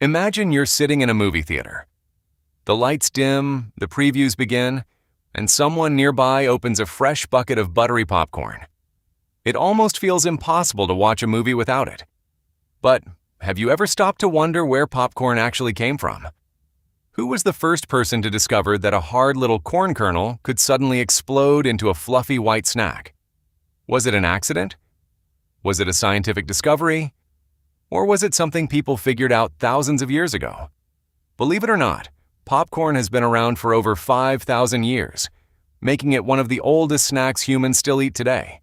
Imagine you're sitting in a movie theater. The lights dim, the previews begin, and someone nearby opens a fresh bucket of buttery popcorn. It almost feels impossible to watch a movie without it. But have you ever stopped to wonder where popcorn actually came from? Who was the first person to discover that a hard little corn kernel could suddenly explode into a fluffy white snack? Was it an accident? Was it a scientific discovery? Or was it something people figured out thousands of years ago? Believe it or not, popcorn has been around for over 5,000 years, making it one of the oldest snacks humans still eat today.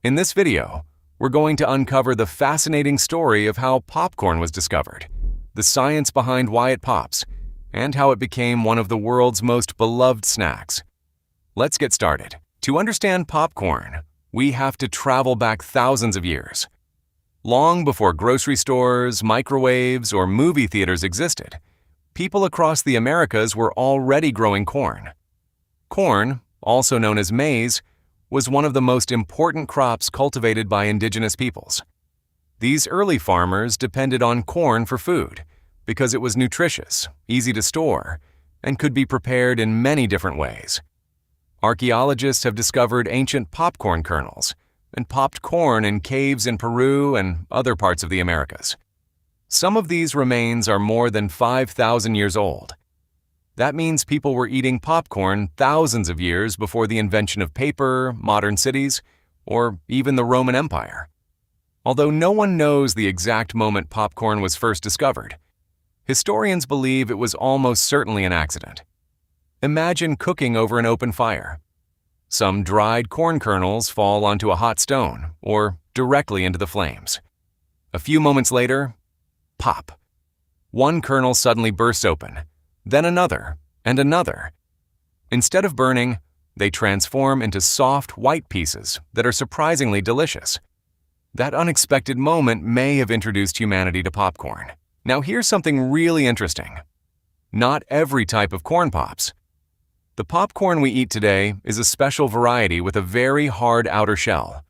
In this video, we're going to uncover the fascinating story of how popcorn was discovered, the science behind why it pops, and how it became one of the world's most beloved snacks. Let's get started. To understand popcorn, we have to travel back thousands of years. Long before grocery stores, microwaves, or movie theaters existed, people across the Americas were already growing corn. Corn, also known as maize, was one of the most important crops cultivated by indigenous peoples. These early farmers depended on corn for food because it was nutritious, easy to store, and could be prepared in many different ways. Archaeologists have discovered ancient popcorn kernels and popped corn in caves in Peru and other parts of the Americas. Some of these remains are more than 5,000 years old. That means people were eating popcorn thousands of years before the invention of paper, modern cities, or even the Roman Empire. Although no one knows the exact moment popcorn was first discovered, historians believe it was almost certainly an accident. Imagine cooking over an open fire. Some dried corn kernels fall onto a hot stone or directly into the flames. A few moments later, pop. One kernel suddenly bursts open, then another and another. Instead of burning, they transform into soft white pieces that are surprisingly delicious. That unexpected moment may have introduced humanity to popcorn. Now here's something really interesting. Not every type of corn pops. The popcorn we eat today is a special variety with a very hard outer shell.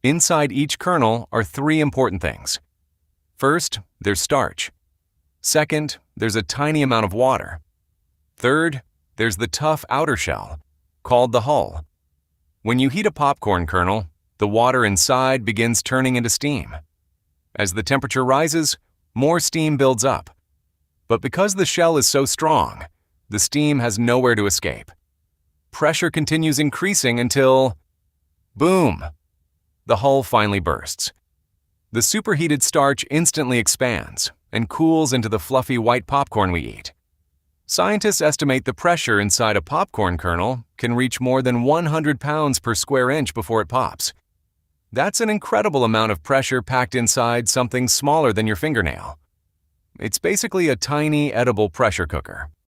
Inside each kernel are three important things. First, there's starch. Second, there's a tiny amount of water. Third, there's the tough outer shell, called the hull. When you heat a popcorn kernel, the water inside begins turning into steam. As the temperature rises, more steam builds up. But because the shell is so strong, the steam has nowhere to escape. Pressure continues increasing until, boom, the hull finally bursts. The superheated starch instantly expands and cools into the fluffy white popcorn we eat. Scientists estimate the pressure inside a popcorn kernel can reach more than 100 pounds per square inch before it pops. That's an incredible amount of pressure packed inside something smaller than your fingernail. It's basically a tiny edible pressure cooker.